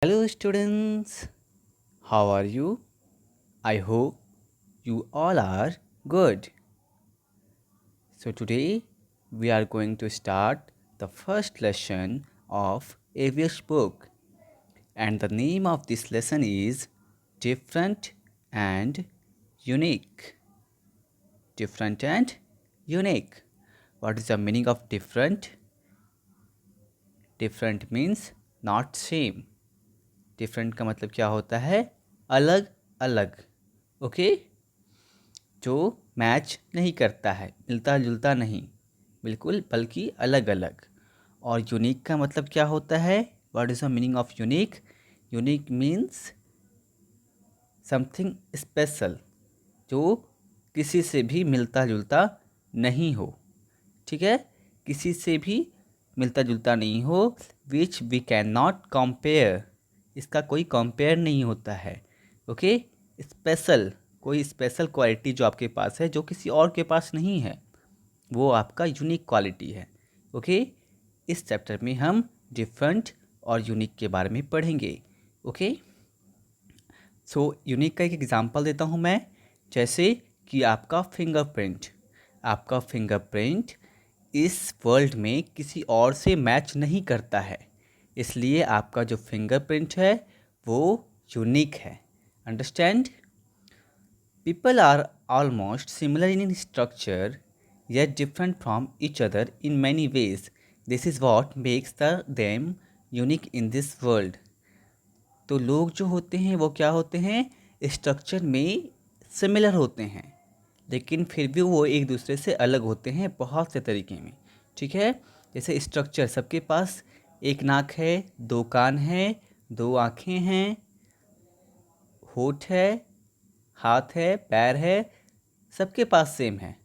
Hello students, how are you? I hope you all are good. So today we are going to start the first lesson of AVS book, and the name of this lesson is Different and Unique. Different and Unique. What is the meaning of different? Different means not same. Different का मतलब क्या होता है? अलग अलग. Okay, जो match नहीं करता है, मिलता जुलता नहीं, बिल्कुल, बल्कि अलग अलग. और यूनिक का मतलब क्या होता है? What is the meaning of unique? Unique means something special, जो किसी से भी मिलता जुलता नहीं हो. ठीक है, किसी से भी मिलता जुलता नहीं हो. Which we can not compare, इसका कोई कंपेयर नहीं होता है. ओके, स्पेशल, कोई स्पेशल क्वालिटी जो आपके पास है, जो किसी और के पास नहीं है, वो आपका यूनिक क्वालिटी है. ओके, इस चैप्टर में हम डिफरेंट और यूनिक के बारे में पढ़ेंगे. ओके, सो यूनिक का एक एग्जांपल देता हूँ मैं. जैसे कि आपका फिंगरप्रिंट इस वर्ल्ड में किसी और से मैच नहीं करता है, इसलिए आपका जो फिंगरप्रिंट है वो यूनिक है. Understand? People are almost similar in structure yet different from each other in many ways. This is what makes them unique in this world. तो लोग जो होते हैं वो क्या होते हैं? स्ट्रक्चर में सिमिलर होते हैं, लेकिन फिर भी वो एक दूसरे से अलग होते हैं बहुत से तरीके में. ठीक है, जैसे स्ट्रक्चर, सबके पास एक नाक है, दो कान हैं, दो आँखें हैं, होठ है, हाथ है, पैर है, सबके पास सेम है.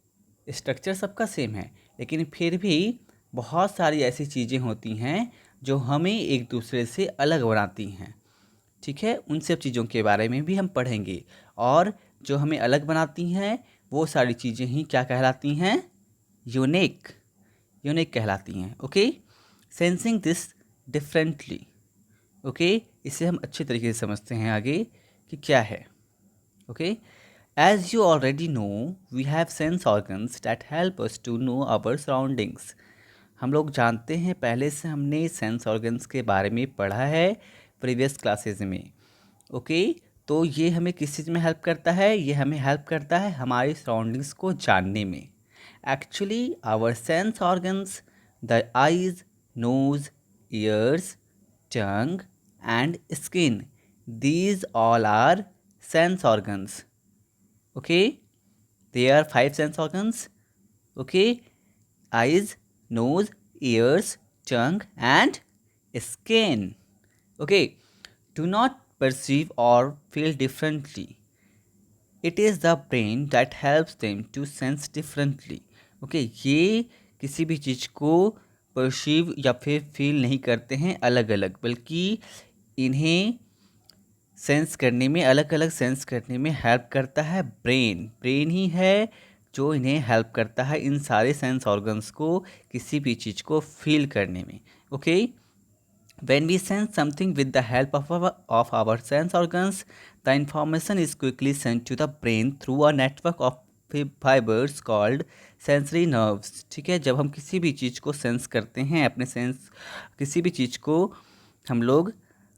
स्ट्रक्चर सबका सेम है, लेकिन फिर भी बहुत सारी ऐसी चीज़ें होती हैं जो हमें एक दूसरे से अलग बनाती हैं. ठीक है, उन सब चीज़ों के बारे में भी हम पढ़ेंगे. और जो हमें अलग बनाती हैं वो सारी चीज़ें ही क्या कहलाती हैं? यूनिक. यूनिक कहलाती हैं. Okay, sensing this differently. Okay, इसे हम अच्छे तरीके से समझते हैं आगे कि क्या है. Okay, as you already know, we have sense organs that help us to know our surroundings. हम लोग जानते हैं, पहले से हमने सेंस ऑर्गन्स के बारे में पढ़ा है प्रीवियस क्लासेस में. ओके, तो ये हमें किस चीज़ में हेल्प करता है? ये हमें हेल्प करता है हमारी सराउंडिंग्स को जानने में. Actually our sense organs, the eyes, nose, ears, tongue and skin, these all are sense organs. Okay, there are 5 sense organs. Okay, eyes, nose, ears, tongue and skin. Okay, do not perceive or feel differently. It is the brain that helps them to sense differently. Okay, ये किसी भी चीज़ को perceive या फिर feel नहीं करते हैं अलग अलग, बल्कि इन्हें सेंस करने में, अलग अलग सेंस करने में हेल्प करता है ब्रेन. ब्रेन ही है जो इन्हें हेल्प करता है इन सारे सेंस ऑर्गन्स को किसी भी चीज़ को फील करने में. Okay, when we sense something with the help of our sense organs, the information is quickly sent to the brain through a network of fibers called sensory nerves. ठीक है, जब हम किसी भी चीज़ को सेंस करते हैं, अपने सेंस, किसी भी चीज़ को हम लोग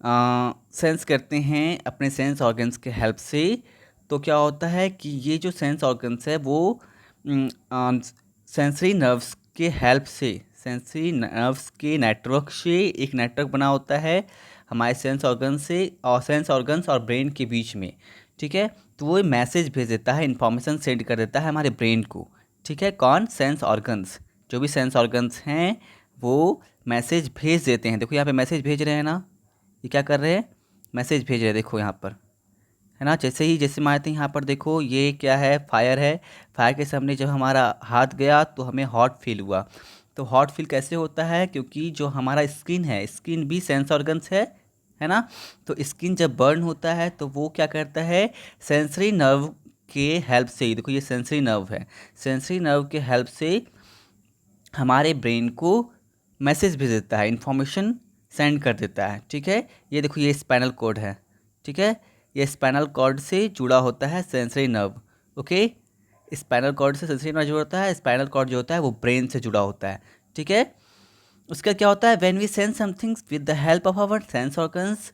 सेंस करते हैं अपने सेंस ऑर्गन्स के हेल्प से, तो क्या होता है कि ये जो सेंस ऑर्गन्स है वो सेंसरी नर्व्स के हेल्प से, सेंसरी नर्व्स के नेटवर्क से, एक नेटवर्क बना होता है हमारे सेंस ऑर्गन से और सेंस ऑर्गन्स और ब्रेन के बीच में. ठीक है, तो वो मैसेज भेज देता है, इन्फॉर्मेशन सेंड कर देता है हमारे ब्रेन को. ठीक है, कौन? Sense organs. जो भी सेंस ऑर्गन्स हैं वो मैसेज भेज देते हैं. देखो यहाँ पे मैसेज भेज रहे हैं ना, ये क्या कर रहे हैं? मैसेज भेज रहे हैं. देखो यहाँ पर है ना, जैसे मारते हैं यहाँ पर, देखो ये क्या है? फायर है. फायर के सामने जब हमारा हाथ गया तो हमें हॉट फील हुआ. तो हॉट फील कैसे होता है? क्योंकि जो हमारा स्किन है, स्किन भी सेंस ऑर्गन्स है ना. तो स्किन जब बर्न होता है तो वो क्या करता है? सेंसरी नर्व के हेल्प से ही, देखो ये सेंसरी नर्व है, सेंसरी नर्व के हेल्प से हमारे ब्रेन को मैसेज भेज देता है, इन्फॉर्मेशन सेंड कर देता है। ठीक है, ये देखो ये स्पाइनल कॉर्ड है। ठीक है, ये स्पाइनल कॉर्ड से जुड़ा होता है sensory nerve. Okay, spinal cord से सेंसरी नर्व जुड़ा होता है, स्पाइनल कॉर्ड जो होता है वो ब्रेन से जुड़ा होता है। ठीक है, उसका क्या होता है, when we sense something with the help of our sense organs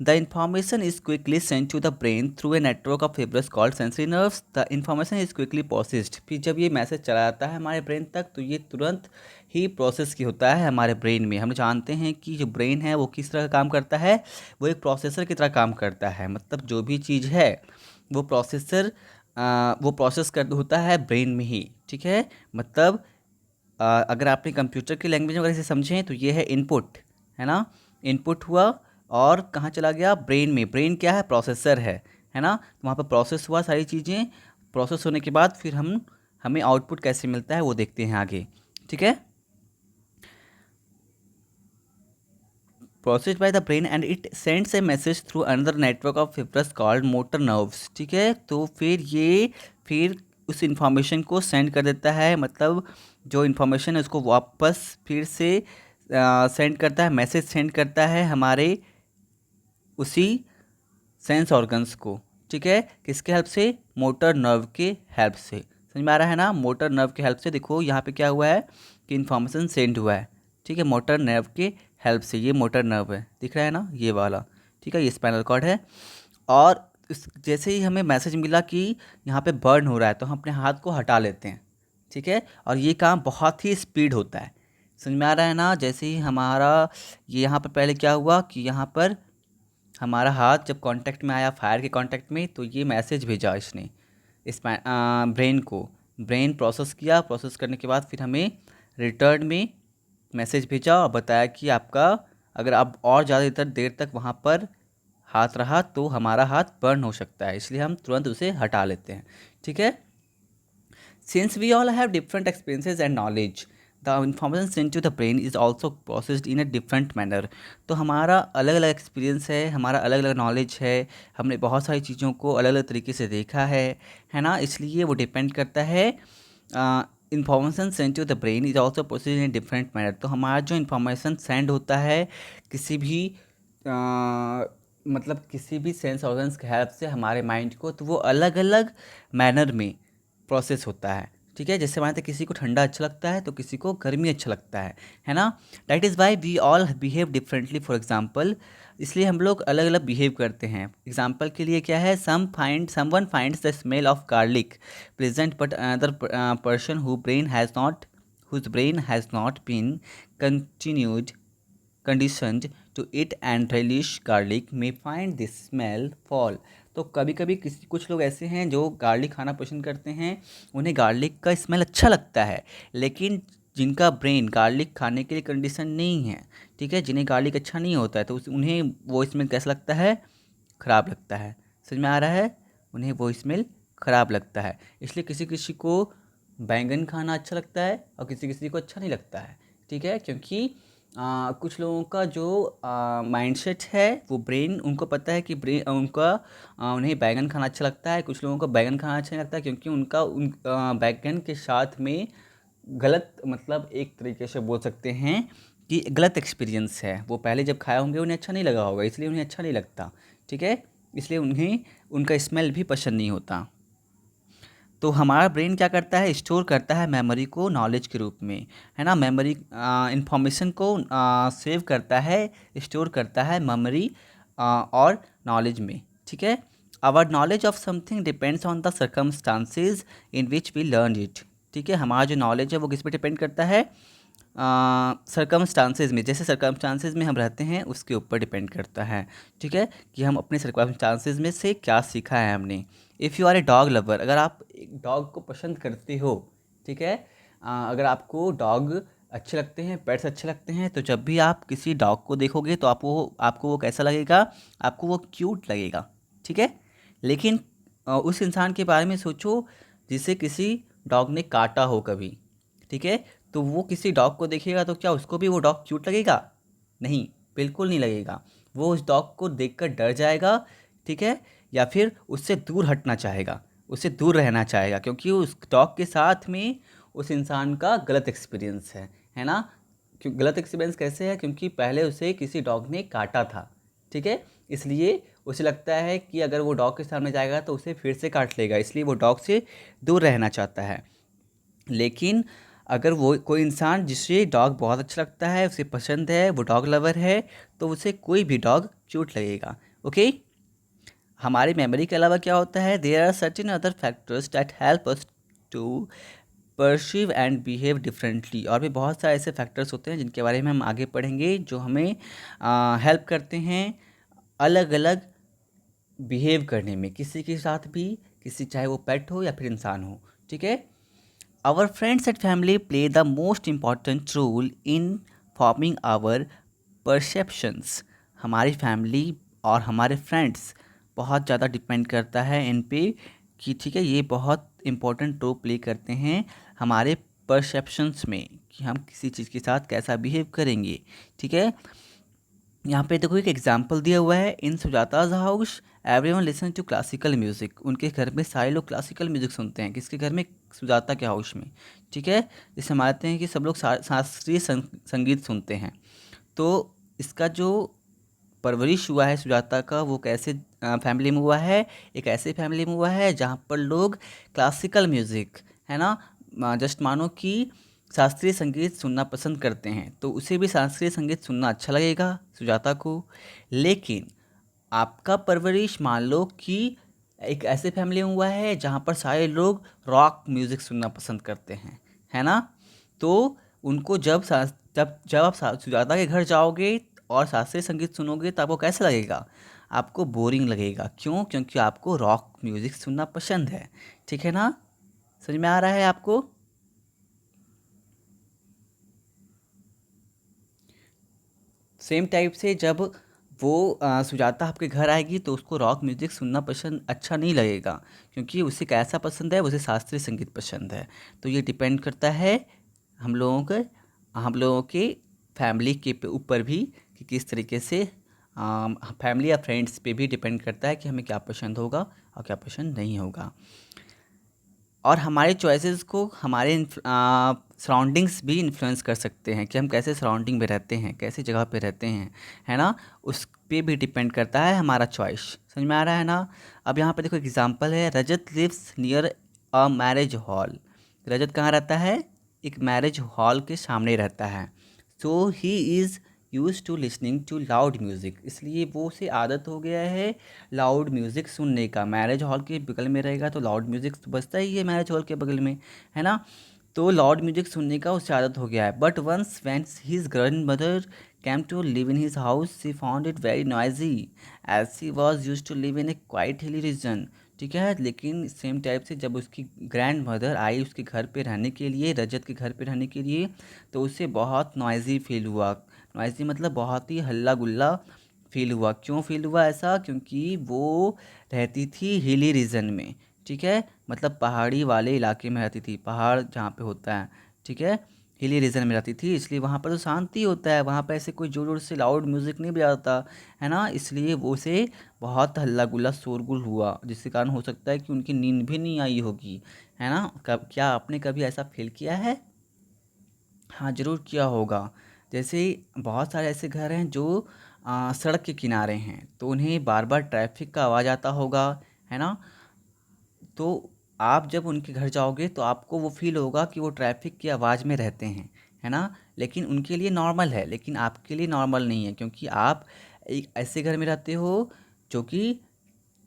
the information is quickly sent to the brain through a network of fibers called sensory nerves. The information is quickly processed. फिर जब ये message चला जाता है हमारे brain तक तो ये तुरंत ही प्रोसेस की होता है हमारे ब्रेन में। हम जानते हैं कि जो ब्रेन है वो किस तरह का काम करता है, वो एक प्रोसेसर की तरह काम करता है। मतलब जो भी चीज़ है वो प्रोसेसर वो प्रोसेस कर होता है ब्रेन में ही। ठीक है, मतलब अगर आपने कंप्यूटर की लैंग्वेज में अगर इसे समझें तो ये है इनपुट, है ना, इनपुट हुआ और कहाँ चला गया, ब्रेन में। ब्रेन क्या है, प्रोसेसर है ना, तो वहाँ पर प्रोसेस हुआ, सारी चीज़ें प्रोसेस होने के बाद फिर हमें आउटपुट कैसे मिलता है वो देखते हैं आगे। ठीक है, processed by the brain and it sends A message through another network of fibrous called motor nerves. ठीक है, तो फिर उस इंफॉर्मेशन को सेंड कर देता है, मतलब जो इन्फॉर्मेशन है उसको वापस फिर से सेंड करता है, मैसेज सेंड करता है हमारे उसी सेंस ऑर्गन्स को। ठीक है, किसके हेल्प से, मोटर नर्व के हेल्प से। समझ में आ रहा है ना, मोटर नर्व के हेल्प से। देखो यहाँ पे क्या हुआ है कि इन्फॉर्मेशन सेंड हुआ है। ठीक है, मोटर नर्व के हेल्प से। ये मोटर नर्व है, दिख रहा है ना, ये वाला। ठीक है, ये स्पाइनल कॉर्ड है। और जैसे ही हमें मैसेज मिला कि यहाँ पे बर्न हो रहा है तो हम अपने हाथ को हटा लेते हैं। ठीक है, और ये काम बहुत ही स्पीड होता है। समझ में आ रहा है ना, जैसे ही हमारा ये यहाँ पर पहले क्या हुआ कि यहाँ पर हमारा हाथ जब कांटेक्ट में आया फायर के कांटेक्ट में तो ये मैसेज भेजा इसने इस ब्रेन को। ब्रेन प्रोसेस किया, प्रोसेस करने के बाद फिर हमें रिटर्न में मैसेज भेजा और बताया कि आपका अगर आप और ज़्यादा देर तक वहाँ पर हाथ रहा तो हमारा हाथ बर्न हो सकता है, इसलिए हम तुरंत उसे हटा लेते हैं। ठीक है, since we all have different experiences and knowledge the information sent to the brain is also processed in a different manner. तो हमारा अलग अलग एक्सपीरियंस है, हमारा अलग अलग नॉलेज है, हमने बहुत सारी चीज़ों को अलग अलग तरीके से देखा है ना, इसलिए वो डिपेंड करता है। Information send to the brain is also processed in different manner. तो हमारा जो इंफॉर्मेशन सेंड होता है किसी भी मतलब किसी भी सेंस ऑर्गन्स के हेल्प से हमारे माइंड को, तो वो अलग अलग मैनर में प्रोसेस होता है। ठीक है, जैसे मानते किसी को ठंडा अच्छा लगता है तो किसी को गर्मी अच्छा लगता है ना। That is why we all behave differently. For example, इसलिए हम लोग अलग अलग बिहेव करते हैं। एग्जाम्पल के लिए क्या है, someone finds the smell of garlic pleasant but another person whose brain has not been continued conditioned to eat and relish garlic may find this smell fall। तो कभी कभी कुछ लोग ऐसे हैं जो गार्लिक खाना पसंद करते हैं, उन्हें गार्लिक का स्मेल अच्छा लगता है, लेकिन जिनका ब्रेन गार्लिक खाने के लिए कंडीशन नहीं है, ठीक है, जिन्हें गार्लिक अच्छा नहीं होता है तो उन्हें वो स्मेल कैसा लगता है, ख़राब लगता है। समझ में आ रहा है, उन्हें वो स्मेल ख़राब लगता है। इसलिए किसी किसी को बैंगन खाना अच्छा लगता है और किसी किसी को अच्छा नहीं लगता है। ठीक है, क्योंकि कुछ लोगों का जो माइंडसेट है वो ब्रेन उनको पता है कि उन्हें बैंगन खाना अच्छा लगता है, कुछ लोगों को बैंगन खाना अच्छा नहीं लगता है क्योंकि बैंगन के साथ में गलत, मतलब एक तरीके से बोल सकते हैं कि गलत एक्सपीरियंस है। वो पहले जब खाए होंगे उन्हें अच्छा नहीं लगा होगा, इसलिए उन्हें अच्छा नहीं लगता। ठीक है, इसलिए उन्हें उनका स्मेल भी पसंद नहीं होता। तो हमारा ब्रेन क्या करता है, स्टोर करता है मेमोरी को नॉलेज के रूप में, है ना। मेमोरी इंफॉर्मेशन को सेव करता है, स्टोर करता है मेमोरी और नॉलेज में। ठीक है, our knowledge of something depends on the circumstances in which we learn it. ठीक है, हमारा जो नॉलेज है वो किस पे डिपेंड करता है, सर्कमस्टांसेस में, जैसे सर्कमस्टांसेस में हम रहते हैं उसके ऊपर डिपेंड करता है। ठीक है, कि हम अपने सर्कमस्टांसेस में से क्या सीखा है हमने। If you are a dog lover, अगर आप एक डॉग को पसंद करते हो, ठीक है, अगर आपको डॉग अच्छे लगते हैं, पेट्स अच्छे लगते हैं, तो जब भी आप किसी डॉग को देखोगे तो आपको वो कैसा लगेगा, आपको वो क्यूट लगेगा। ठीक है, लेकिन उस इंसान के बारे में सोचो जिसे किसी डॉग ने काटा हो कभी। ठीक है, तो वो किसी डॉग को देखेगा तो क्या उसको भी वो डॉग क्यूट लगेगा, नहीं, बिल्कुल नहीं लगेगा। वो उस डॉग को देखकर डर जाएगा, ठीक है, या फिर उससे दूर हटना चाहेगा, उससे दूर रहना चाहेगा, क्योंकि उस डॉग के साथ में उस इंसान का गलत एक्सपीरियंस है ना। क्यों गलत एक्सपीरियंस कैसे है? क्योंकि पहले उसे किसी डॉग ने काटा था, ठीक है, इसलिए उसे लगता है कि अगर वो डॉग के सामने जाएगा तो उसे फिर से काट लेगा, इसलिए वो डॉग से दूर रहना चाहता है। लेकिन अगर वो कोई इंसान जिसे डॉग बहुत अच्छा लगता है, उसे पसंद है, वो डॉग लवर है, तो उसे कोई भी डॉग क्यूट लगेगा। ओके, हमारी मेमोरी के अलावा क्या होता है? There are certain other factors that help us to perceive and behave differently. और भी बहुत सारे ऐसे फैक्टर्स होते हैं जिनके बारे में हम आगे पढ़ेंगे, जो हमें हेल्प करते हैं अलग अलग बिहेव करने में, किसी के साथ भी, किसी चाहे वो पेट हो या फिर इंसान हो, ठीक है। Our friends and family play the most important role in forming our perceptions. हमारी फैमिली और हमारे फ्रेंड्स बहुत ज़्यादा डिपेंड करता है इन पे कि ठीक है, ये बहुत इम्पोर्टेंट रोल प्ले करते हैं हमारे परसेप्शंस में कि हम किसी चीज़ के साथ कैसा बिहेव करेंगे, ठीक है। यहाँ पे देखो एक एग्जाम्पल दिया हुआ है, in Sujata's house everyone listen to classical music. उनके घर में सारे लोग क्लासिकल म्यूज़िक सुनते हैं। किसके घर में? सुजाता के हाउस में, ठीक है। जिससे मानते हैं कि सब लोग शास्त्रीय संगीत सुनते हैं। तो इसका जो परवरिश हुआ है सुजाता का, वो कैसे फैमिली में हुआ है? एक ऐसे फैमिली में हुआ है जहाँ पर लोग क्लासिकल म्यूज़िक, है ना, जस्ट मानो कि शास्त्रीय संगीत सुनना पसंद करते हैं, तो उसे भी शास्त्रीय संगीत सुनना अच्छा लगेगा सुजाता को। लेकिन आपका परवरिश मान लो कि एक ऐसे फैमिली में हुआ है जहाँ पर सारे लोग रॉक म्यूज़िक सुनना पसंद करते हैं, है ना। तो उनको जब आप सुजाता के घर जाओगे और शास्त्रीय संगीत सुनोगे तो आपको कैसा लगेगा? आपको बोरिंग लगेगा। क्यों? क्योंकि आपको रॉक म्यूज़िक सुनना पसंद है, ठीक है ना। समझ में आ रहा है आपको? सेम टाइप से जब वो सुजाता आपके घर आएगी तो उसको रॉक म्यूज़िक सुनना पसंद अच्छा नहीं लगेगा, क्योंकि उसे कैसा पसंद है? उसे शास्त्रीय संगीत पसंद है। तो ये डिपेंड करता है हम लोगों के फैमिली के ऊपर भी कि किस तरीके से, फैमिली या फ्रेंड्स पे भी डिपेंड करता है कि हमें क्या पसंद होगा और क्या पसंद नहीं होगा। और हमारे चॉइसेस को हमारे सराउंडिंग्स भी इन्फ्लुएंस कर सकते हैं कि हम कैसे सराउंडिंग में रहते हैं, कैसी जगह पे रहते हैं, है ना। उस पे भी डिपेंड करता है हमारा चॉइस। समझ में आ रहा है ना। अब यहाँ पे देखो एग्जांपल है, Rajat lives near a marriage hall. Rajat कहाँ रहता है? एक मैरिज हॉल के सामने रहता है। So he is use to listening to loud music. इसलिए वो उसे आदत हो गया है लाउड म्यूज़िक सुनने का। मैरिज हॉल के बगल में रहेगा तो लाउड म्यूज़िक तो बजता ही है मैरिज हॉल के बगल में, है ना। तो लाउड म्यूज़िक सुनने का उसे आदत हो गया है। But once when his grandmother came to live in his house she found it very noisy as she was used to live in a quiet hilly region, ठीक है। लेकिन सेम टाइप से जब उसकी ग्रैंड मदर आई उसके घर पे रहने के लिए, रजत के घर पे रहने के लिए, तो उसे बहुत नॉइज़ी फील हुआ। नॉइज़ी मतलब बहुत ही हल्ला गुल्ला फील हुआ। क्यों फील हुआ ऐसा? क्योंकि वो रहती थी हिली रीजन में, ठीक है, मतलब पहाड़ी वाले इलाके में रहती थी, पहाड़ जहाँ पे होता है, ठीक है, हिली रीजन में रहती थी। इसलिए वहाँ पर तो शांति होता है, वहाँ पर ऐसे कोई जोर जोर से लाउड म्यूज़िक नहीं बजाता, है ना। इसलिए वो उसे बहुत हल्ला गुल्ला शोरगुल हुआ, जिसके कारण हो सकता है कि उनकी नींद भी नहीं आई होगी, है ना। क्या आपने कभी ऐसा फील किया है? हाँ, ज़रूर किया होगा। जैसे बहुत सारे ऐसे घर हैं जो सड़क के किनारे हैं, तो उन्हें बार बार ट्रैफिक का आवाज़ आता होगा, है ना। तो आप जब उनके घर जाओगे तो आपको वो फील होगा कि वो ट्रैफिक की आवाज़ में रहते हैं, है ना। लेकिन उनके लिए नॉर्मल है, लेकिन आपके लिए नॉर्मल नहीं है, क्योंकि आप एक ऐसे घर में रहते हो जो कि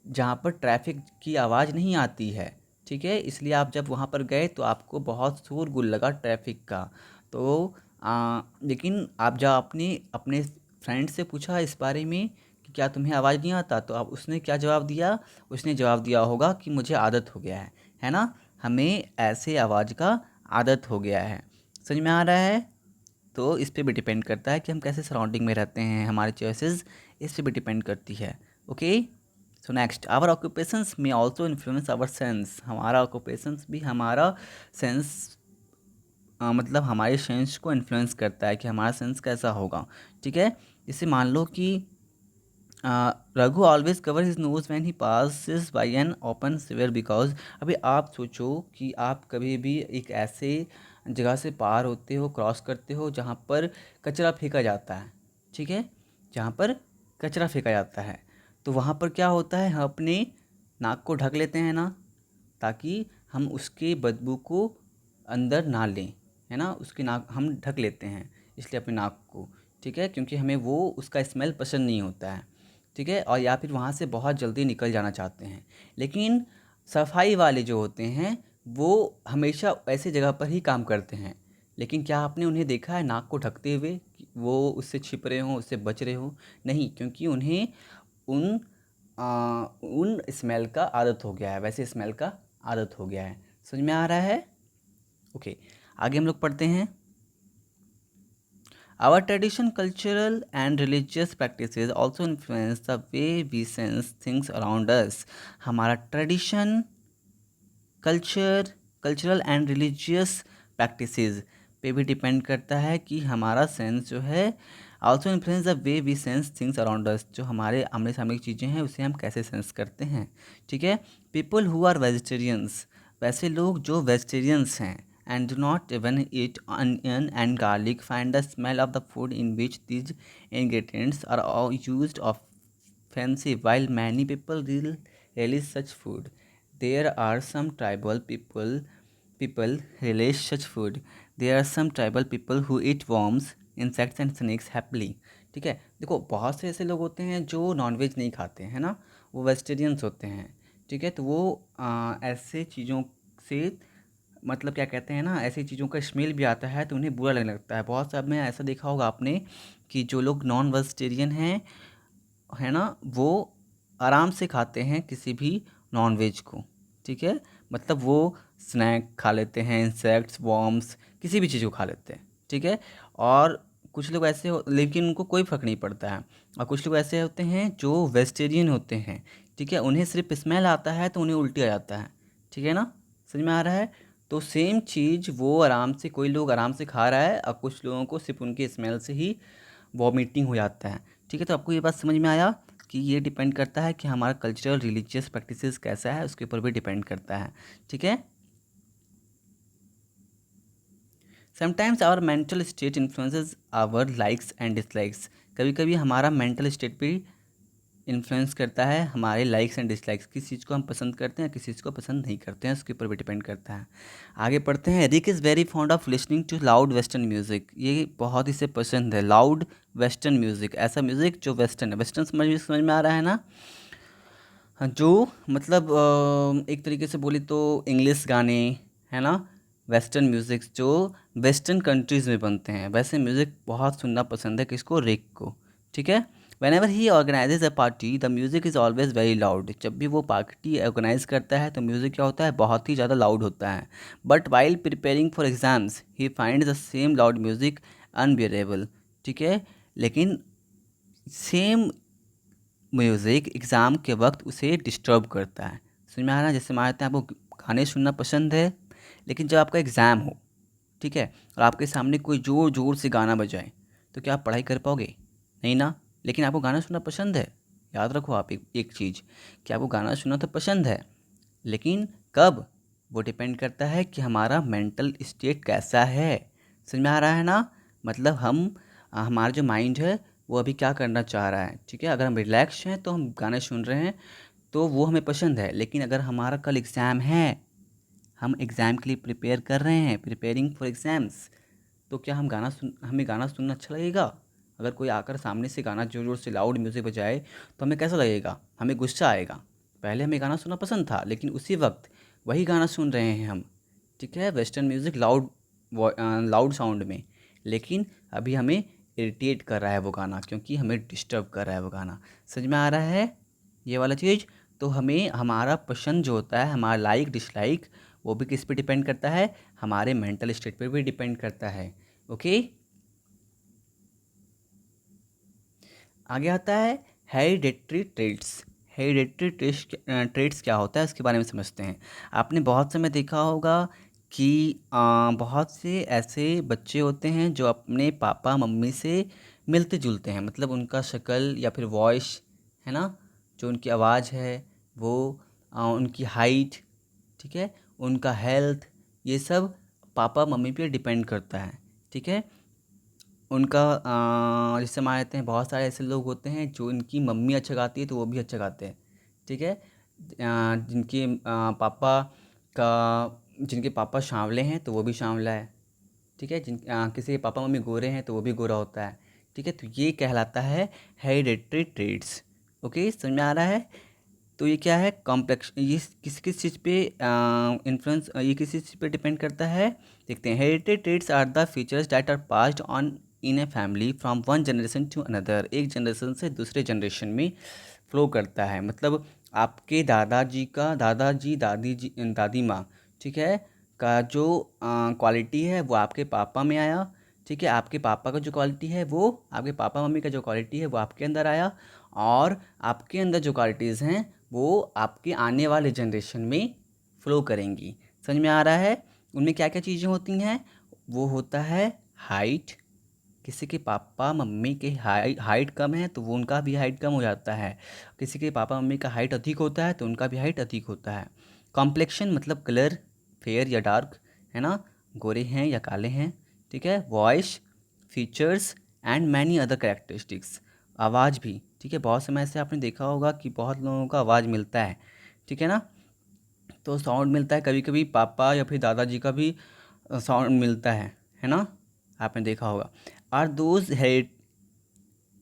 जहाँ पर ट्रैफिक की आवाज़ नहीं आती है, ठीक है। इसलिए आप जब वहाँ पर गए तो आपको बहुत शोरगुल लगा ट्रैफिक का। तो लेकिन आप जब अपने अपने फ्रेंड से पूछा इस बारे में कि क्या तुम्हें आवाज़ नहीं आता, तो आप उसने क्या जवाब दिया? उसने जवाब दिया होगा कि मुझे आदत हो गया है ना। हमें ऐसे आवाज़ का आदत हो गया है। समझ में आ रहा है? तो इस पे भी डिपेंड करता है कि हम कैसे सराउंडिंग में रहते हैं, हमारी चॉइसेस इस पे भी डिपेंड करती है। Okay, so next, our occupations may also influence our sense. हमारा ऑक्यूपेशंस भी हमारा सेंस, मतलब हमारे सेंस को इन्फ्लुएंस करता है कि हमारा सेंस कैसा होगा, ठीक है। जैसे मान लो कि Raghu always cover his nose when he passes by an open sewer because. अभी आप सोचो कि आप कभी भी एक ऐसे जगह से पार होते हो, क्रॉस करते हो जहाँ पर कचरा फेंका जाता है, ठीक है, जहाँ पर कचरा फेंका जाता है, तो वहाँ पर क्या होता है, हम अपने नाक को ढक लेते हैं ना, ताकि हम उसके बदबू को अंदर ना लें, है ना, उसकी नाक हम ढक लेते हैं इसलिए अपने नाक को, ठीक है, क्योंकि हमें वो उसका स्मेल पसंद नहीं होता है, ठीक है, और या फिर वहाँ से बहुत जल्दी निकल जाना चाहते हैं। लेकिन सफाई वाले जो होते हैं वो हमेशा ऐसी जगह पर ही काम करते हैं। लेकिन क्या आपने उन्हें देखा है नाक को ढकते हुए कि वो उससे छिप रहे हों, उससे बच रहे हों? नहीं, क्योंकि उन्हें उन उन स्मेल का आदत हो गया है, वैसे स्मेल का आदत हो गया है। समझ में आ रहा है? ओके, आगे हम लोग पढ़ते हैं। Our tradition, cultural, and religious practices also influence the way we sense things around us. हमारा tradition, cultural and religious practices पे भी डिपेंड करता है कि हमारा सेंस जो है, also influence the way we sense things around us, जो हमारे आमने सामने की चीज़ें हैं उसे हम कैसे सेंस करते हैं, ठीक है। पीपल हु आर वेजिटेरियंस, वैसे लोग जो वेजिटेरियंस हैं and do not even eat onion and garlic find the smell of the food in which these ingredients are all used of fancy, while many people relish such food. There are some tribal people relish such food. There are some tribal people who eat worms, insects and snakes happily. ठीक है, देखो बहुत से ऐसे लोग होते हैं जो नॉनवेज नहीं खाते हैं ना, वो वेजिटेरियंस होते हैं, ठीक है, तो वो ऐसे चीज़ों से, मतलब क्या कहते हैं ना, ऐसी चीज़ों का स्मेल भी आता है तो उन्हें बुरा लगने लगता है। बहुत सब में ऐसा देखा होगा आपने कि जो लोग नॉन वेजिटेरियन हैं, है ना, वो आराम से खाते हैं किसी भी नॉन वेज को, ठीक है, मतलब वो स्नैक खा लेते हैं, इंसेक्ट्स, वॉर्म्स, किसी भी चीज़ को खा लेते हैं, ठीक है। और कुछ लोग ऐसे हो, लेकिन उनको कोई फ़र्क नहीं पड़ता है। और कुछ लोग ऐसे होते हैं जो वेजिटेरियन होते हैं, ठीक है, उन्हें सिर्फ स्मेल आता है तो उन्हें उल्टी आ जाता है, ठीक है ना, समझ में आ रहा है। तो सेम चीज़ वो आराम से, कोई लोग आराम से खा रहा है और कुछ लोगों को सिर्फ उनके स्मेल से ही वॉमिटिंग हो जाता है, ठीक है। तो आपको ये बात समझ में आया कि ये डिपेंड करता है कि हमारा कल्चरल रिलीजियस प्रैक्टिसेस कैसा है, उसके ऊपर भी डिपेंड करता है, ठीक है। Sometimes our mental state influences our likes and dislikes, कभी कभी हमारा मेंटल स्टेट भी इन्फ्लुएंस करता है हमारे लाइक्स एंड डिसलाइक्स, किस चीज़ को हम पसंद करते हैं, किस चीज़ को पसंद नहीं करते हैं, उसके ऊपर भी डिपेंड करता है। आगे पढ़ते हैं। Rick is very fond of listening to loud western music, ये बहुत ही से पसंद है लाउड वेस्टर्न म्यूज़िक, ऐसा म्यूज़िक जो वेस्टर्न है। वेस्टर्न समझ में आ रहा है ना, हाँ, जो मतलब एक तरीके से बोले तो इंग्लिश गाने, है ना, वेस्टर्न म्यूज़िक जो वेस्टर्न कंट्रीज़ में बनते हैं, वैसे म्यूज़िक बहुत सुनना पसंद है किसको, रिक को, ठीक है। When ever he organises a party the music is always very loud, जब भी वो पार्टी ऑर्गेनाइज करता है तो म्यूज़िक क्या होता है, बहुत ही ज़्यादा लाउड होता है। But while preparing for exams he find the same loud music unbearable, ठीक है, लेकिन सेम म्यूज़िक एग्ज़ाम के वक्त उसे डिस्टर्ब करता है। समझ में आ रहा है, जैसे मानते हैं आपको गाने सुनना पसंद है, लेकिन जब आपका एग्ज़ाम हो, ठीक है, और आपके सामने कोई ज़ोर ज़ोर से गाना बजाए, तो क्या आप पढ़ाई कर पाओगे? नहीं ना। लेकिन आपको गाना सुनना पसंद है, याद रखो आप एक चीज़, कि आपको गाना सुनना तो पसंद है, लेकिन कब, वो डिपेंड करता है कि हमारा मेंटल स्टेट कैसा है। समझ में आ रहा है ना, मतलब हमारा जो माइंड है वो अभी क्या करना चाह रहा है, ठीक है। अगर हम रिलैक्स हैं तो हम गाने सुन रहे हैं तो वो हमें पसंद है, लेकिन अगर हमारा कल एग्ज़ाम है, हम एग्ज़ाम के लिए प्रिपेयर कर रहे हैं, प्रिपेयरिंग फॉर एग्ज़ाम्स, तो क्या हमें गाना सुनना अच्छा लगेगा? अगर कोई आकर सामने से गाना ज़ोर ज़ोर से लाउड म्यूज़िक बजाए तो हमें कैसा लगेगा? हमें गुस्सा आएगा। पहले हमें गाना सुनना पसंद था, लेकिन उसी वक्त वही गाना सुन रहे हैं हम, ठीक है, वेस्टर्न म्यूज़िक लाउड साउंड में, लेकिन अभी हमें इरिटेट कर रहा है वो गाना, क्योंकि हमें डिस्टर्ब कर रहा है वो गाना। समझ में आ रहा है ये वाला चीज़? तो हमें हमारा पसंद जो होता है, हमारा लाइक डिसलाइक, वो भी किस पे डिपेंड करता है, हमारे मेंटल स्टेट पे भी डिपेंड करता है। ओके, आगे आता है हेरिडेटरी ट्रेट्स। हेरिडेटरी ट्रेट्स क्या होता है उसके बारे में समझते हैं। आपने बहुत समय देखा होगा कि बहुत से ऐसे बच्चे होते हैं जो अपने पापा मम्मी से मिलते जुलते हैं, मतलब उनका शक्ल या फिर वॉइस, है ना, जो उनकी आवाज़ है वो, उनकी हाइट, ठीक है, उनका हेल्थ, ये सब पापा मम्मी पे डिपेंड करता है। ठीक है, उनका जैसे मान लेते हैं बहुत सारे ऐसे लोग होते हैं जो इनकी मम्मी अच्छा गाती है तो वो भी अच्छा गाते हैं। ठीक है, जिनके पापा जिनके पापा सांवले हैं तो वो भी सांवला है। ठीक है, किसी के पापा मम्मी गोरे हैं तो वो भी गोरा होता है। ठीक है, तो ये कहलाता है हेरिडेटरी ट्रेड्स। ओके, समझ में आ रहा है? तो ये क्या है, कॉम्प्लेक्स, ये किस किस चीज़ पे इन्फ्लुएंस, ये किस चीज़ पे डिपेंड करता है, देखते हैं। Heritage traits are the features that are passed on in a family from one generation to another, एक जनरेशन से दूसरे जनरेशन में फ्लो करता है। मतलब आपके दादाजी का दादाजी दादी जी दादी माँ, ठीक है, का जो क्वालिटी है वो आपके पापा में आया। ठीक है, आपके पापा का जो क्वालिटी है वो आपके पापा मम्मी का जो क्वालिटी है वो आपके अंदर आया, और आपके अंदर जो क्वालिटीज़ हैं वो आपके आने वाले जनरेशन में फ़्लो करेंगी। समझ में आ रहा है? उनमें क्या क्या चीज़ें होती हैं? वो होता है हाइट, किसी के पापा मम्मी के हाइट कम है तो वो उनका भी हाइट कम हो जाता है। किसी के पापा मम्मी का हाइट अधिक होता है तो उनका भी हाइट अधिक होता है। कॉम्प्लेक्शन मतलब कलर, फेयर या डार्क, है ना, गोरे हैं या काले हैं। ठीक है, voice, features and many other characteristics, आवाज़ भी। ठीक है, बहुत समय से आपने देखा होगा कि बहुत लोगों का आवाज़ मिलता है। ठीक है ना, तो साउंड मिलता है, कभी कभी पापा या फिर दादाजी का भी साउंड मिलता है ना, आपने देखा होगा। Are those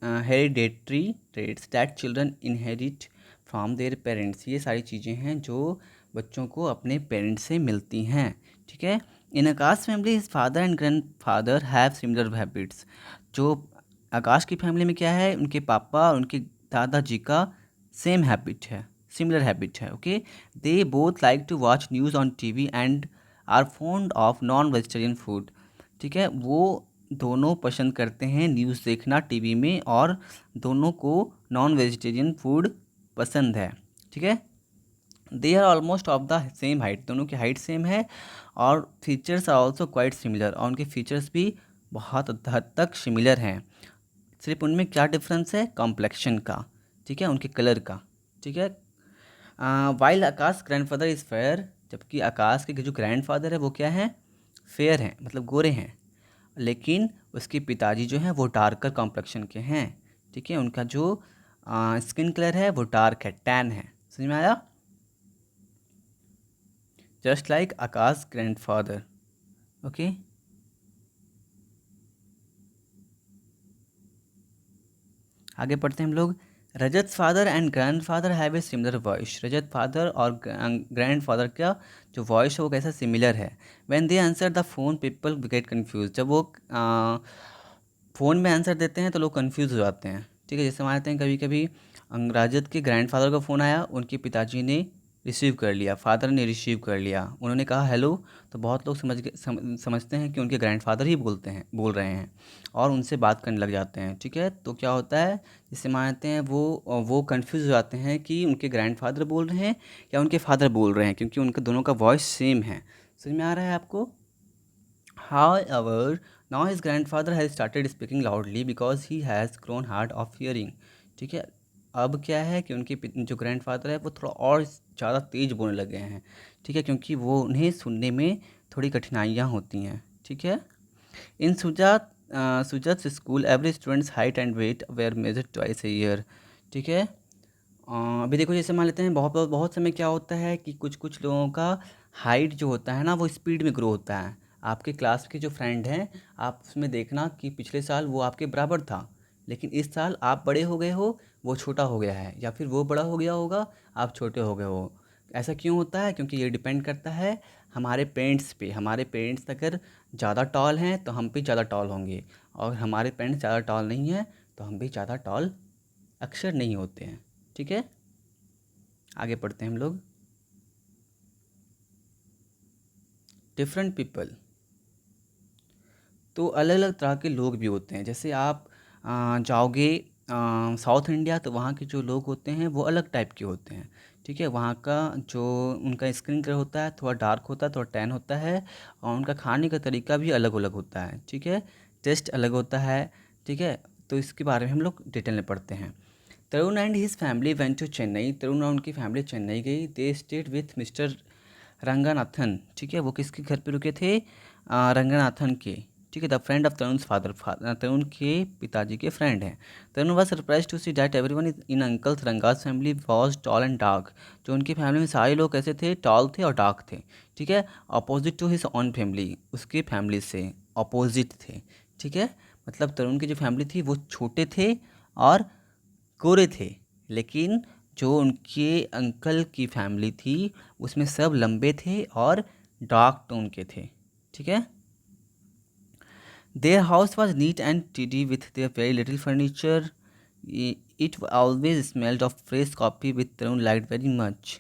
hereditary traits that children inherit from their parents, ये सारी चीज़ें हैं जो बच्चों को अपने पेरेंट्स से मिलती हैं। ठीक है, in Akash family his father and grandfather have similar habits, जो आकाश की फैमिली में क्या है, उनके पापा और उनके दादाजी का सेम हैबिट है, सिमिलर हैबिट है। Okay, they both like to watch news on TV and are fond of non vegetarian food. ठीक है, वो दोनों पसंद करते हैं न्यूज़ देखना टीवी में, और दोनों को नॉन वेजिटेरियन फूड पसंद है। ठीक है, they are almost of the same height, दोनों की हाइट सेम है, और features are also quite similar, और उनके फीचर्स भी बहुत हद तक सिमिलर हैं। सिर्फ उनमें क्या डिफरेंस है, कॉम्प्लेक्शन का। ठीक है, उनके कलर का। ठीक है, while Akash grandfather is fair, जबकि आकाश के जो ग्रैंडफादर है वो क्या है, फेयर हैं, मतलब गोरे हैं, लेकिन उसके पिताजी जो हैं वो डार्कर कॉम्प्लेक्शन के हैं। ठीक है, उनका जो स्किन कलर है वो डार्क है, टैन है। समझ में आया? Just like Akash grandfather. Okay, आगे पढ़ते हैं हम लोग। Rajat father and grandfather have a similar voice, Rajat father और ग्रैंडफादर का जो वॉइस है वो कैसा सिमिलर है। When they answer the phone people get confuse, जब वो फ़ोन में आंसर देते हैं तो लोग कंफ्यूज हो जाते हैं। ठीक है, जैसे मानते हैं कभी कभी राजद के ग्रैंडफादर का फ़ोन आया, उनके पिताजी ने रिसीव कर लिया, फादर ने रिसीव कर लिया, उन्होंने कहा हेलो, तो बहुत लोग समझते हैं कि उनके ग्रैंडफादर ही बोल रहे हैं, और उनसे बात करने लग जाते हैं। ठीक है, तो क्या होता है, जैसे मानते हैं वो कंफ्यूज हो जाते हैं कि उनके ग्रैंडफादर बोल रहे हैं या उनके फादर बोल रहे हैं, क्योंकि उनके दोनों का वॉइस सेम है। समझ में आ रहा है आपको? However, now his grandfather has started speaking loudly because he has grown hard of hearing. ठीक है, अब क्या है कि उनके जो ग्रैंडफादर है वो थोड़ा और ज़्यादा तेज़ बोलने लगे हैं। ठीक है, क्योंकि वो उन्हें सुनने में थोड़ी कठिनाइयाँ होती हैं। ठीक है, in Sujat school average students height and weight were measured twice a year. ठीक है, अभी देखो जैसे मान लेते हैं बहुत बहुत बहुत समय क्या होता है कि कुछ कुछ लोगों का हाइट जो होता है ना वो स्पीड में ग्रो होता है। आपके क्लास के जो फ्रेंड हैं, आप उसमें देखना कि पिछले साल वो आपके बराबर था, लेकिन इस साल आप बड़े हो गए हो, वो छोटा हो गया है, या फिर वो बड़ा हो गया होगा, आप छोटे हो गए हो। ऐसा क्यों होता है? क्योंकि ये डिपेंड करता है हमारे पेरेंट्स पे। हमारे पेरेंट्स अगर ज़्यादा टॉल हैं तो हम भी ज़्यादा टॉल होंगे, और हमारे पेरेंट्स ज़्यादा टॉल नहीं हैं तो हम भी ज़्यादा टॉल अक्सर नहीं होते हैं। ठीक है, आगे पढ़ते हैं हम लोग। डिफरेंट पीपल, तो अलग अलग तरह के लोग भी होते हैं। जैसे आप जाओगे साउथ इंडिया, तो वहाँ के जो लोग होते हैं वो अलग टाइप के होते हैं। ठीक है, वहाँ का जो उनका स्किन कलर होता है थोड़ा डार्क होता है, थोड़ा टैन होता है, और उनका खाने का तरीका भी अलग अलग होता है। ठीक है, टेस्ट अलग होता है। ठीक है, तो इसके बारे में हम लोग डिटेल में पढ़ते हैं। Tarun and his family went to Chennai, Tarun और उनकी फैमिली चेन्नई गई। They stayed with mister Ranganathan. ठीक है, वो किसके घर पे रुके थे? रंगनाथन के, ठीक है, the friend of Tarun father, Tarun के पिताजी के फ्रेंड हैं। Tarun was surprise to see that everyone in uncle's Ranga's family was tall and dark. जो उनकी फैमिली में सारे लोग कैसे थे, टॉल थे और डार्क थे, ठीक है, opposite to his own family, उसकी फैमिली से अपोजिट थे, ठीक है। मतलब तरुण की जो फैमिली थी वो छोटे थे और गोरे थे, लेकिन जो उनके अंकल की फैमिली थी उसमें सब लंबे थे और डार्क टोन के थे, ठीक है। Their house was neat and tidy with their very little furniture. It always smelled of fresh coffee which Tarun liked very much.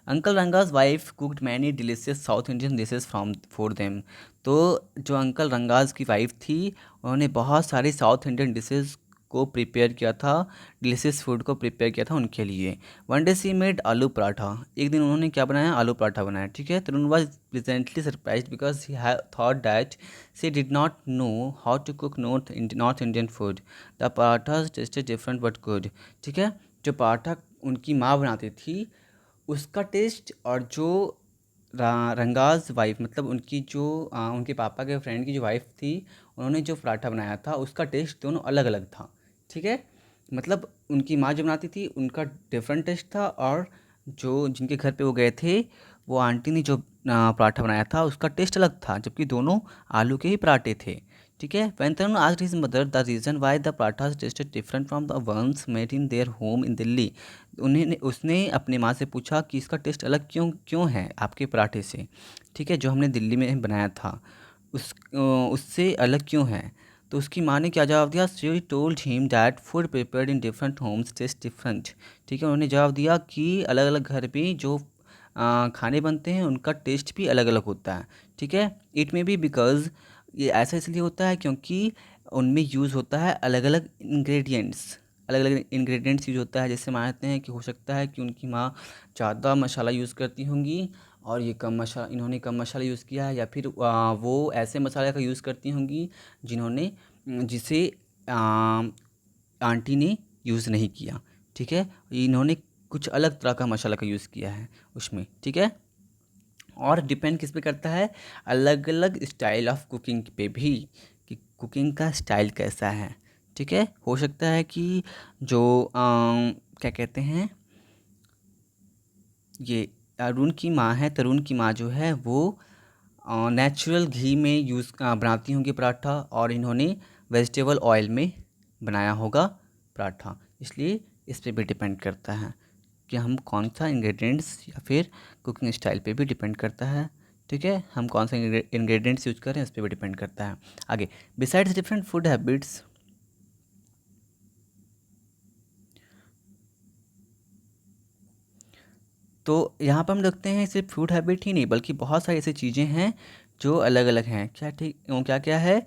Uncle Ranga's wife cooked many delicious South Indian dishes for them. तो जो uncle Ranga's की wife थी उन्होंने बहुत सारी south Indian dishes को prepare किया था, डिलीशियस फूड को प्रिपेयर किया था उनके लिए। वन डे सी मेड आलू पराठा, एक दिन उन्होंने क्या बनाया, आलू पराठा बनाया, ठीक है। Tarun was pleasantly surprised because he thought that she did not know how to cook north Indian food. The parathas tasted different but good, ठीक है। जो पराठा उनकी माँ बनाती थी उसका टेस्ट और जो रंगाज वाइफ, मतलब उनकी जो उनके पापा के फ्रेंड की जो वाइफ थी उन्होंने जो पराठा बनाया था उसका टेस्ट दोनों अलग अलग था, ठीक है। मतलब उनकी माँ जो बनाती थी उनका डिफरेंट टेस्ट था, और जो जिनके घर पे वो गए थे वो आंटी ने जो पराठा बनाया था उसका टेस्ट अलग था, जबकि दोनों आलू के ही पराठे थे, ठीक है। When Tarun asked his mother the reason why the parathas tasted different from the ones made in their home in Delhi, उसने अपनी माँ से पूछा कि इसका टेस्ट अलग क्यों क्यों है आपके पराठे से, ठीक है, जो हमने दिल्ली में बनाया था उससे अलग क्यों है। तो उसकी माँ ने क्या जवाब दिया, she told him that food prepared in different homes taste different, ठीक है। उन्होंने जवाब दिया कि अलग अलग घर पे जो खाने बनते हैं उनका टेस्ट भी अलग अलग होता है, ठीक है। इट मे बी बिकॉज, ये ऐसा इसलिए होता है क्योंकि उनमें यूज़ होता है अलग अलग इंग्रेडिएंट्स, अलग अलग इंग्रेडिएंट्स यूज़ होता है। जैसे मानते हैं कि हो सकता है कि उनकी माँ ज़्यादा मसाला यूज़ करती होंगी और ये कम मसाला, इन्होंने कम मसाला यूज़ किया है, या फिर वो ऐसे मसाले का यूज़ करती होंगी जिन्होंने जिसे आंटी ने यूज़ नहीं किया, ठीक है। इन्होंने कुछ अलग तरह का मसाला का यूज़ किया है उसमें, ठीक है। और डिपेंड किस पे करता है, अलग अलग स्टाइल ऑफ कुकिंग पे भी, कि कुकिंग का स्टाइल कैसा है, ठीक है। हो सकता है कि जो क्या कहते हैं, ये अरुण की माँ है, तरुण की माँ जो है वो नेचुरल घी में यूज़ बनाती होंगी पराठा, और इन्होंने वेजिटेबल ऑयल में बनाया होगा पराठा, इसलिए इस पे भी डिपेंड करता है कि हम कौन सा इंग्रेडिएंट्स, या फिर कुकिंग स्टाइल पे भी डिपेंड करता है, ठीक है। हम कौन सा इंग्रेडिएंट्स यूज करें उस पर भी डिपेंड करता है। आगे, बिसाइड्स डिफरेंट फूड हैबिट्स, तो यहाँ पर हम देखते हैं सिर्फ फूड हैबिट ही नहीं बल्कि बहुत सारी ऐसी चीज़ें हैं जो अलग अलग हैं, क्या, ठीक, क्या क्या है,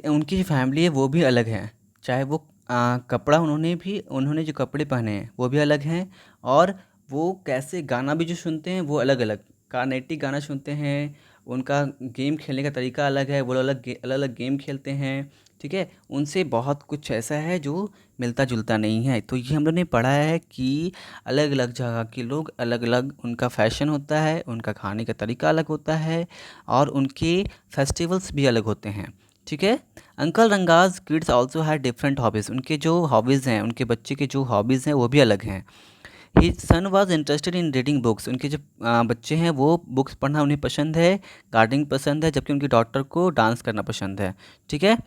उनकी जो फैमिली है वो भी अलग है, चाहे वो कपड़ा उन्होंने जो कपड़े पहने हैं वो भी अलग हैं, और वो कैसे गाना भी जो सुनते हैं वो अलग अलग कार्नेटिक गाना सुनते हैं, उनका गेम खेलने का तरीका अलग है, वो अलग अलग गेम खेलते हैं, ठीक है। उनसे बहुत कुछ ऐसा है जो मिलता जुलता नहीं है। तो ये हम लोग ने पढ़ा है कि अलग अलग जगह के लोग अलग अलग, उनका फैशन होता है, उनका खाने का तरीका अलग होता है, और उनके फेस्टिवल्स भी अलग होते हैं, ठीक है। Uncle Ranga's kids also had different hobbies, उनके जो हॉबीज़ हैं, उनके बच्चे के जो हॉबीज़ हैं वो भी अलग हैं। His son was interested in reading books, उनके जो बच्चे हैं वो बुक्स पढ़ना उन्हें पसंद है, गार्डनिंग पसंद है, जबकि उनकी डॉटर को डांस करना पसंद है, ठीक है।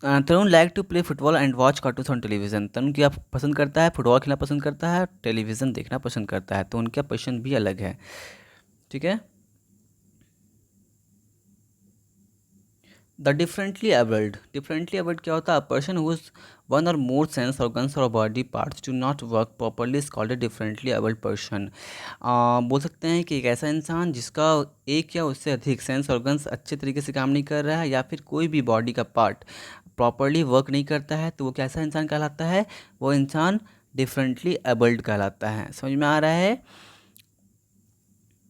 Tarun like to play football and watch cartoons on television, Tarun क्या पसंद करता है, फुटबॉल खेलना पसंद करता है, टेलीविज़न देखना पसंद करता है, तो उनका पसंद भी अलग है, ठीक है। द डिफरेंटली एबल्ड क्या होता है, पर्सन हुज वन और मोर सेंस ऑर्गन्स और body parts do not work properly is called a differently abled person. बोल सकते हैं कि एक ऐसा इंसान जिसका एक या उससे अधिक सेंस ऑर्गन्स अच्छे तरीके से काम नहीं कर रहा है, या फिर कोई भी बॉडी का पार्ट प्रॉपरली वर्क नहीं करता है, तो वो कैसा इंसान कहलाता है, वो इंसान डिफरेंटली एबल्ड कहलाता है। समझ में आ रहा है।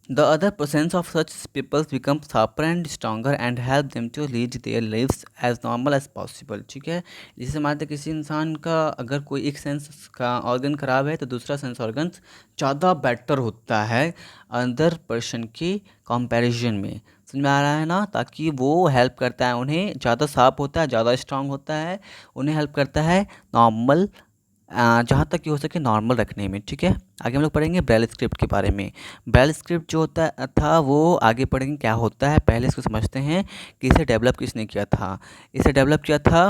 The other presence of such people become sharper and stronger and help them to lead their lives as normal as possible. ठीक है, जैसे मानते हैं किसी इंसान का अगर कोई एक सेंस का ऑर्गन खराब है तो दूसरा सेंस ऑर्गन ज़्यादा बेटर होता है अदर पर्सन के कंपैरिजन में। समझ में आ रहा है ना? ताकि वो हेल्प करता है, उन्हें ज़्यादा शार्प होता है, ज़्यादा स्ट्रांग होता है, उन्हें हेल्प करता है नॉर्मल, जहाँ तक कि हो सके नॉर्मल रखने में। ठीक है, आगे हम लोग पढ़ेंगे ब्रेल स्क्रिप्ट के बारे में। ब्रेल स्क्रिप्ट जो होता था वो आगे पढ़ेंगे क्या होता है, पहले इसको समझते हैं कि इसे डेवलप किसने किया था। इसे डेवलप किया था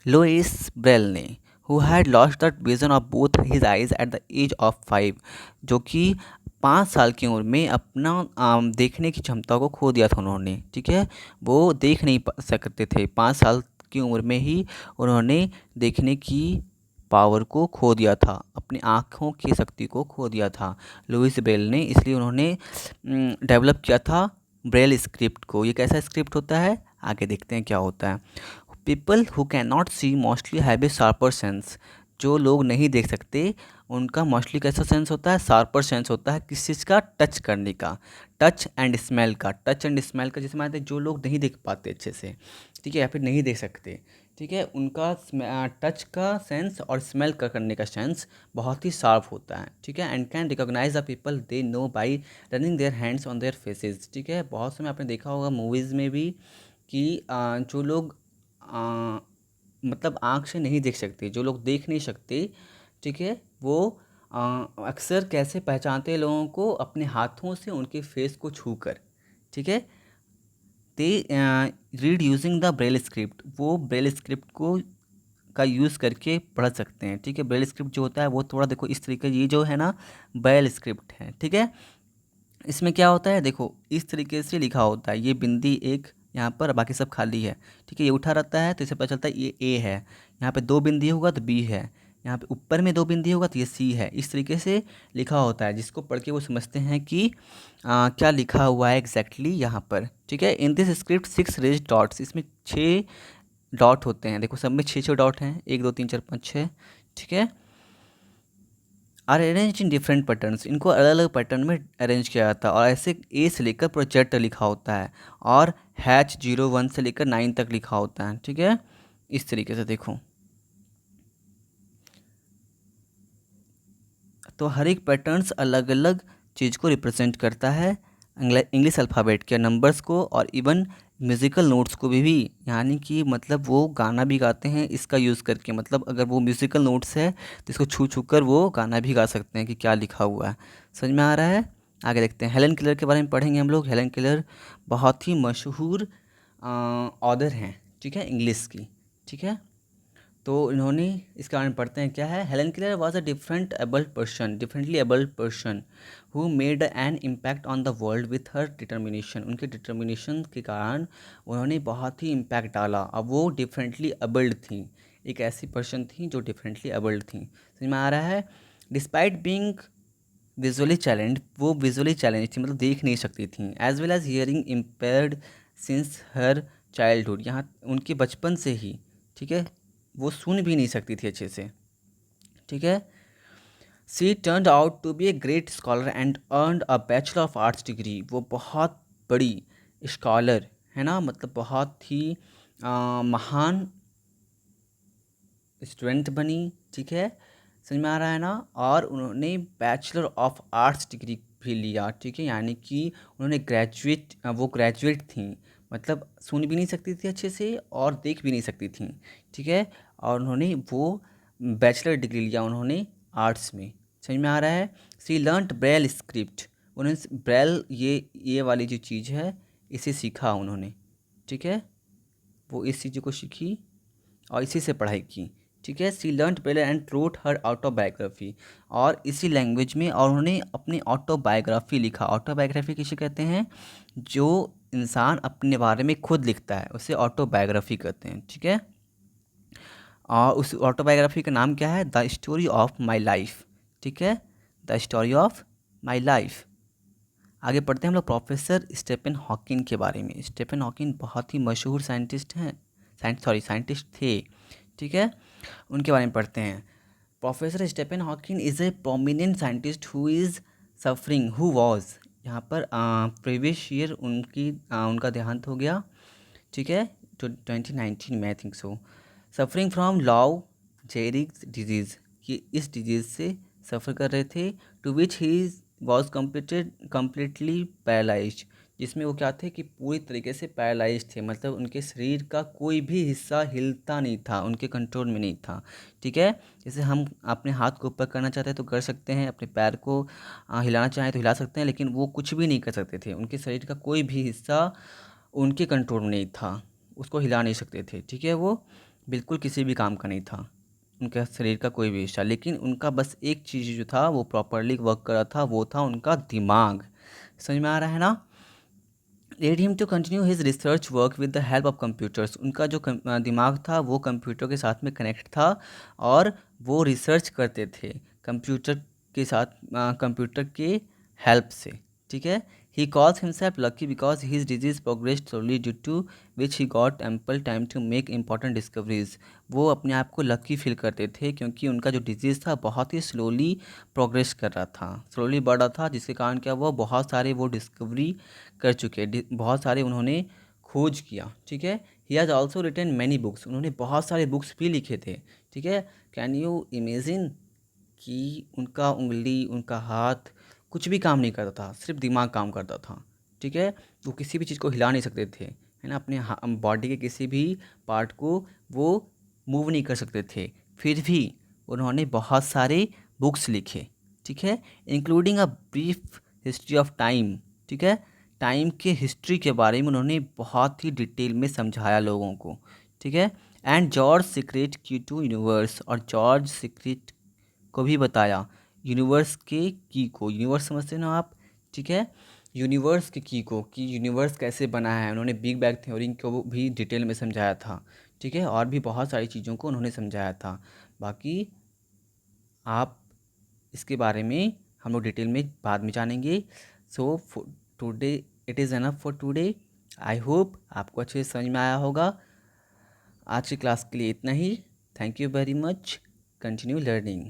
लुइस ब्रेल ने, who had lost the vision of both his eyes at the age of 5, जो कि 5 साल की उम्र में अपना देखने की क्षमता को खो दिया था उन्होंने। ठीक है, वो देख नहीं सकते थे, 5 साल की उम्र में ही उन्होंने देखने की पावर को खो दिया था, अपनी आँखों की शक्ति को खो दिया था लुइस ब्रेल ने। इसलिए उन्होंने डेवलप किया था ब्रेल स्क्रिप्ट को। ये कैसा स्क्रिप्ट होता है आगे देखते हैं क्या होता है। People who can not see mostly have a sharper sense, जो लोग नहीं देख सकते उनका मोस्टली कैसा सेंस होता है, शार्पर सेंस होता है। किस चीज़ का? टच करने का, टच एंड स्मेल का। टच एंड स्मेल का जैसे मानते हैं जो लोग नहीं देख पाते अच्छे से, ठीक है, या फिर नहीं देख सकते, ठीक है, उनका टच का सेंस और स्मेल का करने का सेंस बहुत ही शार्प होता है। ठीक है, and can recognise the people they know by running their hands on their faces. ठीक है, बहुत समय आपने देखा होगा मूवीज़ में भी कि जो लोग मतलब आँख से नहीं देख सकते, जो लोग देख नहीं सकते, ठीक है, वो अक्सर कैसे पहचानते हैं लोगों को? अपने हाथों से उनके फेस को छूकर। ठीक है, they read using the Braille script, वो ब्रेल स्क्रिप्ट को का यूज़ करके पढ़ सकते हैं। ठीक है, ब्रेल स्क्रिप्ट जो होता है वो थोड़ा देखो इस तरीके, ये जो है ना ब्रेल स्क्रिप्ट है, ठीक है, इसमें क्या होता है देखो इस तरीके से लिखा होता है, ये बिंदी एक यहाँ पर, बाकी सब खाली है। ठीक है, ये उठा रहता है तो इसे पता चलता है ये ए है, यहाँ पे 2 बिंदी होगा तो बी है, यहाँ पे ऊपर में 2 बिंदी होगा तो ये सी है। इस तरीके से लिखा होता है, जिसको पढ़ के वो समझते हैं कि क्या लिखा हुआ है एग्जैक्टली यहाँ पर। ठीक है, in this script 6 raised dots, इसमें 6 डॉट होते हैं, देखो सब में 6 डॉट हैं, 1 2 3 4 5 6। ठीक है, are arrange in different patterns, इनको अलग अलग पैटर्न में अरेंज किया जाता है, और ऐसे ए से लेकर पूरा जेड तक लिखा होता है, और हैच 01 से लेकर 9 तक लिखा होता है। ठीक है, इस तरीके से देखो, तो हर एक पैटर्न्स अलग अलग चीज़ को रिप्रेजेंट करता है, इंग्लिश अल्फ़ाबेट के नंबर्स को, और इवन म्यूज़िकल नोट्स को भी, यानी कि मतलब वो गाना भी गाते हैं इसका यूज़ करके, मतलब अगर वो म्यूज़िकल नोट्स है तो इसको छू छू कर वो गाना भी गा सकते हैं कि क्या लिखा हुआ है। समझ में आ रहा है? आगे देखते हैं, हेलन केलर के बारे में पढ़ेंगे हम लोग। हेलन केलर बहुत ही मशहूर ऑथर हैं, ठीक है, इंग्लिश की। ठीक है, तो इन्होंने इसके बारे में पढ़ते हैं क्या है। Helen Keller was a differently abled person who made an impact on the world with her determination, उनके डिटर्मिनेशन के कारण उन्होंने बहुत ही इम्पैक्ट डाला। अब वो डिफरेंटली एबल्ड थी, एक ऐसी पर्सन थी जो डिफरेंटली एबल्ड थी। समझ में आ रहा है? डिस्पाइट बीइंग विजुअली चैलेंज, वो विजुअली चैलेंज थी, मतलब देख नहीं सकती थी, as well as hearing impaired since her childhood, यहाँ उनके बचपन से ही, ठीक है, वो सुन भी नहीं सकती थी अच्छे से। ठीक है, she turned out to be a great scholar and earned a bachelor of arts degree, वो बहुत बड़ी स्कॉलर है ना, मतलब बहुत ही महान स्टूडेंट बनी। ठीक है, समझ में आ रहा है ना, और उन्होंने बैचलर ऑफ आर्ट्स डिग्री भी लिया। ठीक है, यानी कि उन्होंने वो ग्रेजुएट थी, मतलब सुन भी नहीं सकती थी अच्छे से और देख भी नहीं सकती थी। ठीक है, और उन्होंने वो बैचलर डिग्री लिया उन्होंने आर्ट्स में। समझ में आ रहा है? सी लर्नड ब्रेल स्क्रिप्ट, उन्होंने ब्रेल ये वाली जो चीज़ है इसे सीखा उन्होंने। ठीक है, वो इस चीज़ को सीखी और इसी से पढ़ाई की। ठीक है, she learned braille and wrote her autobiography, और इसी लैंग्वेज में और उन्होंने अपनी ऑटोबायोग्राफी लिखा। ऑटोबायोग्राफी किसे कहते हैं? जो इंसान अपने बारे में खुद लिखता है उसे ऑटोबायोग्राफी कहते हैं। ठीक है, और उस ऑटोबायोग्राफी का नाम क्या है? The story of my life. ठीक है, the story of my life. आगे पढ़ते हैं हम लोग प्रोफेसर स्टीफन हॉकिंग के बारे में। स्टीफन हॉकिंग बहुत ही मशहूर साइंटिस्ट हैं, साइंटिस्ट थे। ठीक है, उनके बारे में पढ़ते हैं। Professor Stephen Hawking is a prominent scientist who is suffering who was, यहाँ पर प्रीवियस ईयर उनका देहांत हो गया, ठीक है, तो 2019 में I think so. Suffering from Lou Gehrig's disease, कि इस डिजीज़ से सफ़र कर रहे थे। To which he was completely paralysed, जिसमें वो क्या थे कि पूरी तरीके से पैरालाइज थे, मतलब उनके शरीर का कोई भी हिस्सा हिलता नहीं था, उनके कंट्रोल में नहीं था, ठीक है। जैसे हम अपने हाथ को ऊपर करना चाहते हैं तो कर सकते हैं, अपने पैर को हिलाना चाहें तो हिला सकते हैं, लेकिन वो कुछ भी नहीं कर सकते थे, उनके शरीर का कोई भी हिस्सा उनके कंट्रोल में नहीं था, उसको हिला नहीं सकते थे, ठीक है। वो बिल्कुल किसी भी काम का नहीं था उनके शरीर का कोई भी हिस्सा, लेकिन उनका बस एक चीज़ जो था वो प्रॉपरली वर्क कर रहा था, वो था उनका दिमाग। समझ में आ रहा है ना। Led him to continue his research work with the help of computers, उनका जो दिमाग था वो कंप्यूटर के साथ में कनेक्ट था और वो रिसर्च करते थे कंप्यूटर के साथ, कंप्यूटर के हेल्प से, ठीक है। He calls himself lucky because his disease progress slowly due to which he got ample time to make important discoveries, वो अपने आप को लकी फील करते थे क्योंकि उनका जो डिजीज़ था बहुत ही स्लोली प्रोग्रेस कर रहा था, स्लोली बढ़ रहा था, जिसके कारण क्या वो बहुत सारे वो डिस्कवरी कर चुके, बहुत सारे उन्होंने खोज किया, ठीक है। He has also written many books, उन्होंने बहुत सारे बुक्स भी लिखे थे, ठीक है। कैन यू इमेजिन कि उनका उंगली, उनका हाथ कुछ भी काम नहीं करता था, सिर्फ दिमाग काम करता था, ठीक है। वो किसी भी चीज़ को हिला नहीं सकते थे, है ना, अपने बॉडी के किसी भी पार्ट को वो मूव नहीं कर सकते थे, फिर भी उन्होंने बहुत सारे बुक्स लिखे, ठीक है, including a brief history of time, ठीक है। टाइम के हिस्ट्री के बारे में उन्होंने बहुत ही डिटेल में समझाया लोगों को, ठीक है। एंड जॉर्ज सीक्रेट की टू यूनिवर्स, और जॉर्ज सीक्रेट को भी बताया यूनिवर्स के की को, यूनिवर्स समझते ना आप, ठीक है, यूनिवर्स के की को, कि यूनिवर्स कैसे बना है, उन्होंने बिग बैंग थ्योरी को भी डिटेल में समझाया था, ठीक है, और भी बहुत सारी चीज़ों को उन्होंने समझाया था। बाकी आप इसके बारे में हम लोग डिटेल में बाद में जानेंगे। So today it is enough for today. I hope आपको अच्छे से समझ में आया होगा। आज की क्लास के लिए इतना ही। Thank you very much. Continue learning.